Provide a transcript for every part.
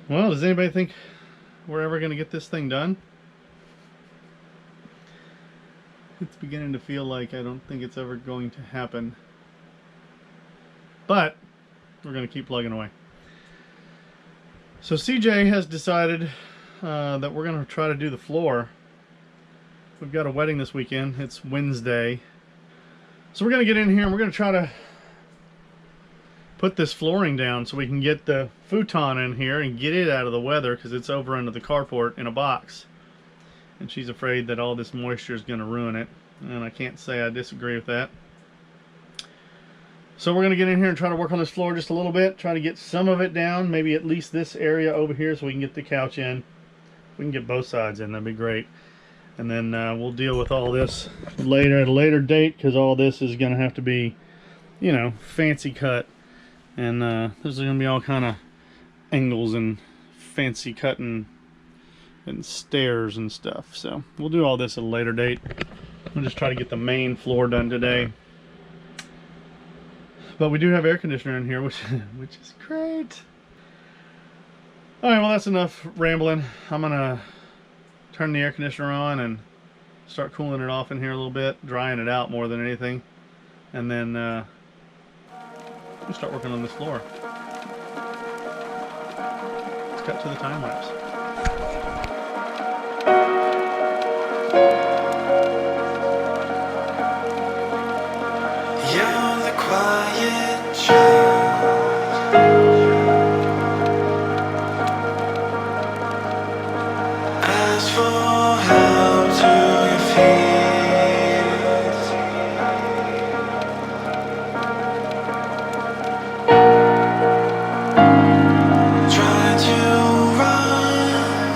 Well, does anybody think we're ever going to get this thing done? It's beginning to feel like I don't think it's ever going to happen. But we're going to keep plugging away. So CJ has decided that we're going to try to do the floor. We've got a wedding this weekend. It's Wednesday. So we're going to get in here and we're going to try to put this flooring down so we can get the futon in here and get it out of the weather, because it's over under the carport in a box. And she's afraid that all this moisture is going to ruin it. And I can't say I disagree with that. So we're going to get in here and try to work on this floor just a little bit. Try to get some of it down. Maybe at least this area over here so we can get the couch in. We can get both sides in. That'd be great. And then we'll deal with all this later at a later date, because all this is going to have to be, you know, fancy cut. And there's going to be all kind of angles and fancy cutting and stairs and stuff. So we'll do all this at a later date. We'll just try to get the main floor done today. But we do have air conditioner in here, which is great. All right, well, that's enough rambling. I'm gonna turn the air conditioner on and start cooling it off in here a little bit, drying it out more than anything, and then we'll start working on this floor. Let's cut to the time lapse. You're the quiet child. Ask for help to your feet. Try to run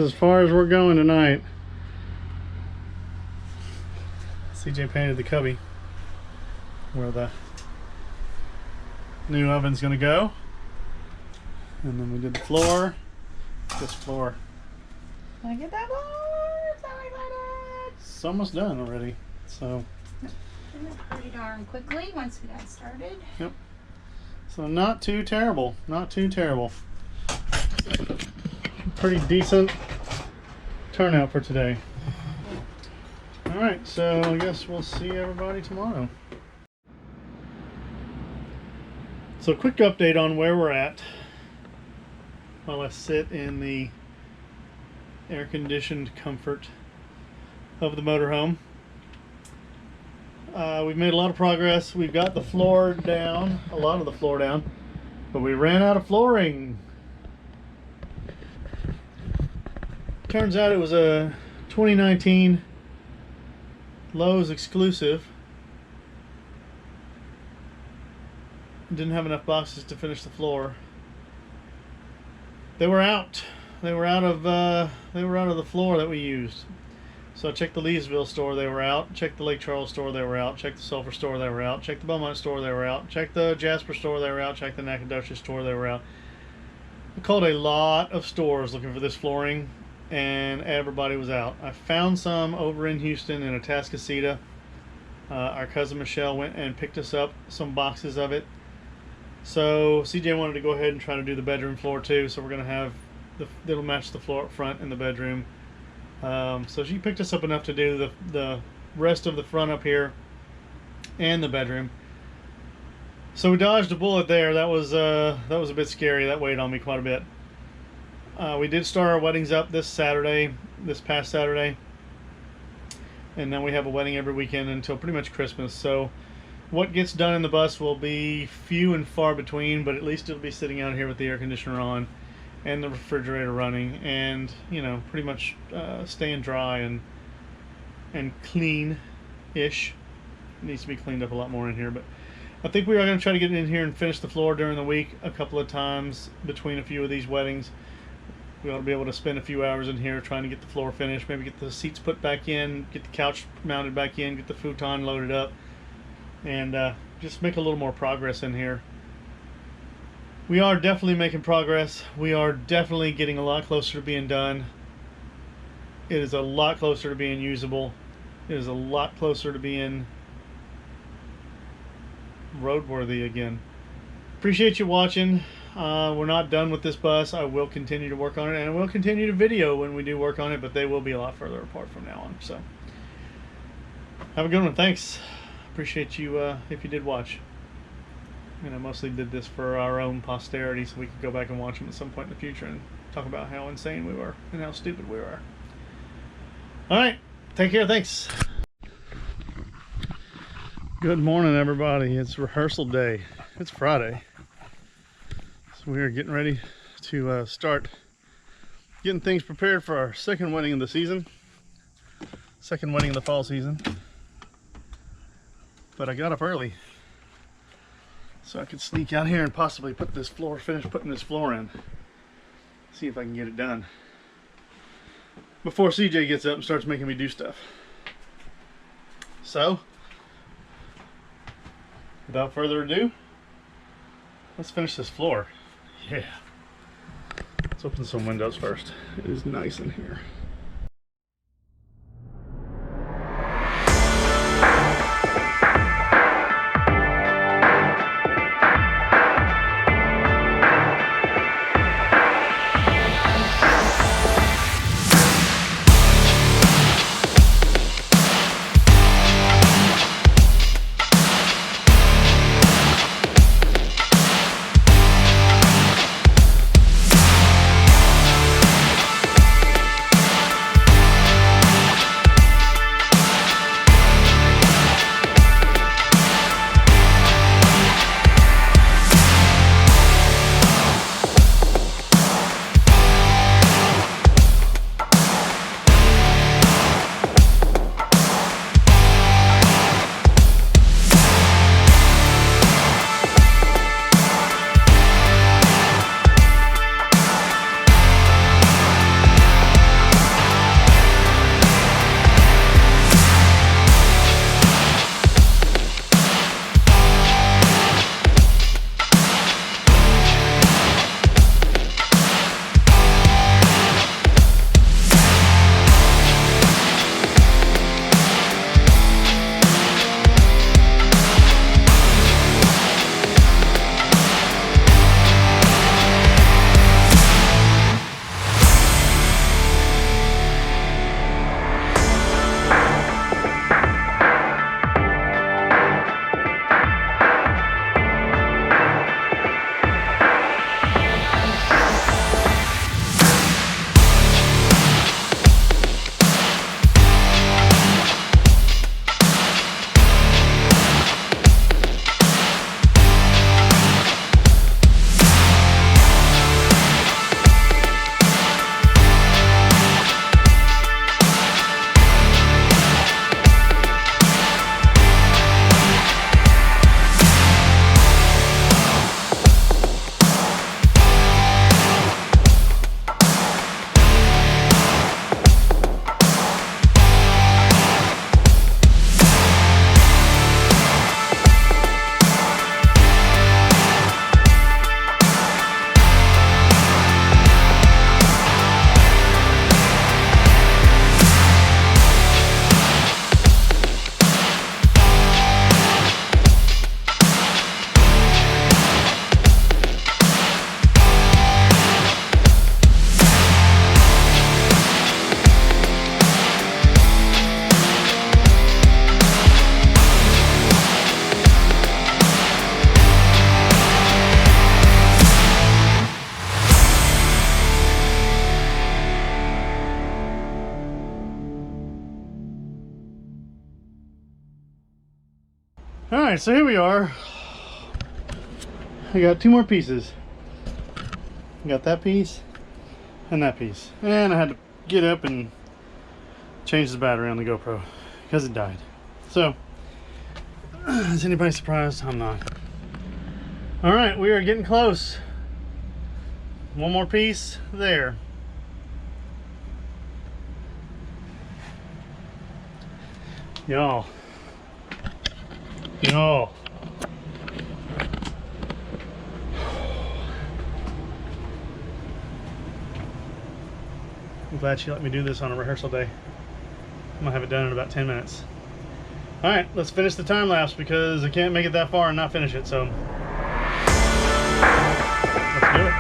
as far as we're going tonight. CJ painted the cubby where the new oven's gonna go. And then we did the floor. This floor. Look at that floor! So excited! It's almost done already. So pretty darn quickly once we got started. yep. So not too terrible. Not too terrible. Pretty decent turnout for today. Alright, so I guess we'll see everybody tomorrow. So quick update on where we're at while I sit in the air-conditioned comfort of the motorhome. We've made a lot of progress. We've got the floor down, a lot of the floor down, but we ran out of flooring. Turns out it was a 2019 Lowe's exclusive. Didn't have enough boxes to finish the floor. They were out. They were out of the floor that we used. So I checked the Leesville store, they were out. Checked the Lake Charles store, they were out. Checked the Sulphur store, they were out. Checked the Beaumont store, they were out. Checked the Jasper store, they were out. Checked the Nacogdoches store, they were out. I called a lot of stores looking for this flooring, and everybody was out. I found some over in Houston in Atascocita. Our cousin Michelle went and picked us up some boxes of it. So CJ wanted to go ahead and try to do the bedroom floor too. So we're gonna have it'll match the floor up front in the bedroom. So she picked us up enough to do the rest of the front up here and the bedroom. So we dodged a bullet there. That was a bit scary. That weighed on me quite a bit. We did start our weddings up this past Saturday, and then we have a wedding every weekend until pretty much Christmas. So what gets done in the bus will be few and far between, but at least it'll be sitting out here with the air conditioner on and the refrigerator running, and pretty much staying dry and clean-ish. It needs to be cleaned up a lot more in here, but I think we are going to try to get in here and finish the floor during the week a couple of times between a few of these weddings. We ought to be able to spend a few hours in here trying to get the floor finished, maybe get the seats put back in, get the couch mounted back in, get the futon loaded up, and just make a little more progress in here. We are definitely making progress. We are definitely getting a lot closer to being done. It is a lot closer to being usable. It is a lot closer to being roadworthy again. Appreciate you watching. We're not done with this bus. I will continue to work on it, and I will continue to video when we do work on it, but they will be a lot further apart from now on. So have a good one. Thanks. Appreciate you if you did watch. And I mostly did this for our own posterity so we could go back and watch them at some point in the future and talk about how insane we were and how stupid we were. Alright, take care, thanks. Good morning, everybody. It's rehearsal day. It's Friday. So we are getting ready to start getting things prepared for our second wedding of the season. Second wedding of the fall season. But I got up early so I could sneak out here and possibly finish putting this floor in. See if I can get it done before CJ gets up and starts making me do stuff. So, without further ado, let's finish this floor. Yeah. Let's open some windows first. It is nice in here. All right, so here we are. I got 2 more pieces. I got that piece and that piece. And I had to get up and change the battery on the GoPro because it died. So, is anybody surprised? I'm not. All right, we are getting close. 1 more piece there. Y'all. I'm glad she let me do this on a rehearsal day. I'm gonna have it done in about 10 minutes. All right, let's finish the time lapse because I can't make it that far and not finish it, so let's do it.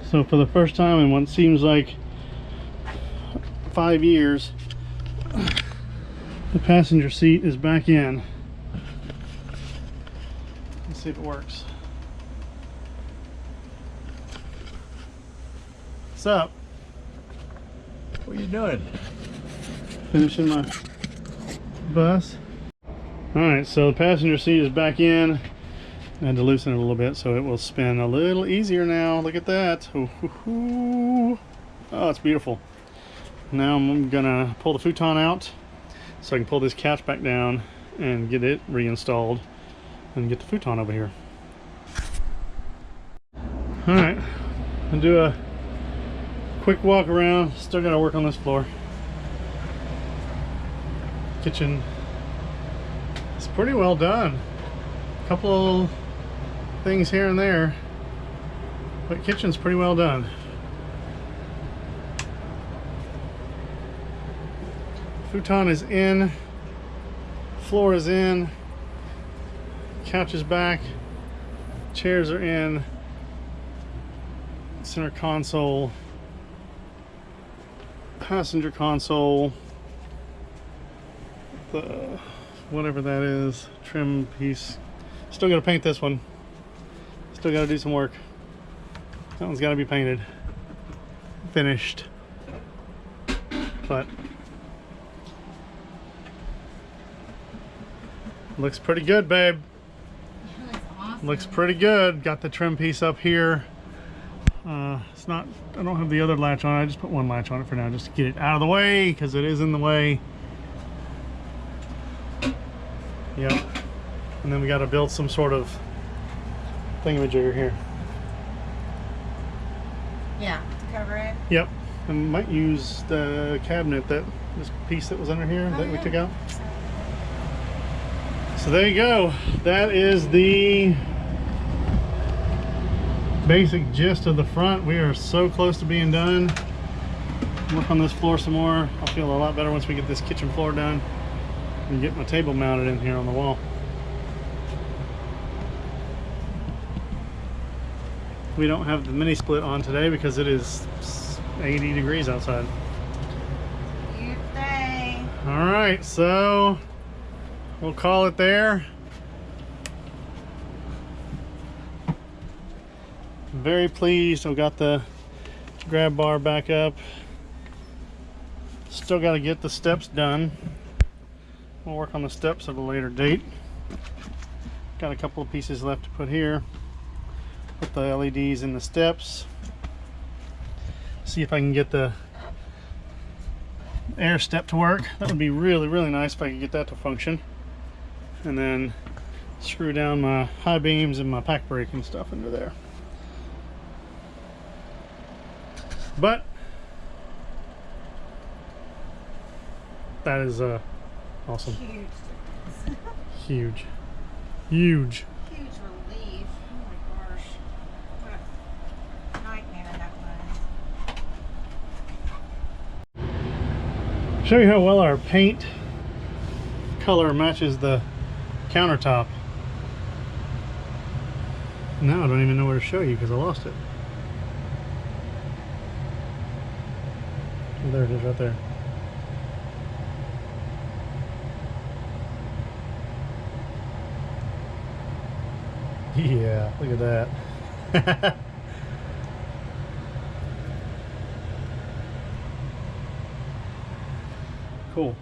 So for the first time in what seems like 5 years, the passenger seat is back in. Let's see if it works. What's up? What are you doing? Finishing my bus. Alright, so the passenger seat is back in. I had to loosen it a little bit so it will spin a little easier now. Look at that. Oh, it's beautiful. Now I'm gonna pull the futon out so I can pull this couch back down and get it reinstalled and get the futon over here. Alright, I'll do a quick walk around. Still gotta work on this floor. Kitchen is pretty well done. Couple things here and there, but kitchen's pretty well done. Futon is in, floor is in, couch is back, chairs are in, center console, passenger console, the whatever that is, trim piece. Still gotta paint this one. Still gotta do some work. That one's gotta be painted. Finished. But looks pretty good, babe. That's awesome. Looks pretty good. Got the trim piece up here. It's not, I don't have the other latch on. I just put one latch on it for now just to get it out of the way because it is in the way. Yep. And then we got to build some sort of thingamajigger here. Yeah, to cover it. Yep. And might use the cabinet, this piece that was under here that we took out. So there you go. That is the basic gist of the front. We are so close to being done. Work on this floor some more. I'll feel a lot better once we get this kitchen floor done and get my table mounted in here on the wall. We don't have the mini split on today because it is 80 degrees outside. You stay. All right, so we'll call it there. Very pleased. I've got the grab bar back up. Still got to get the steps done. We'll work on the steps at a later date. Got a couple of pieces left to put here. Put the LEDs in the steps. See if I can get the air step to work. That would be really, really nice if I could get that to function. And then screw down my high beams and my pack brake and stuff into there. But that is awesome. Huge. Huge. Huge. Huge relief. Oh my gosh. What a nightmare that was. Show you how well our paint color matches the countertop. Now I don't even know where to show you because I lost it. Oh, there it is right there. Yeah, look at that. Cool.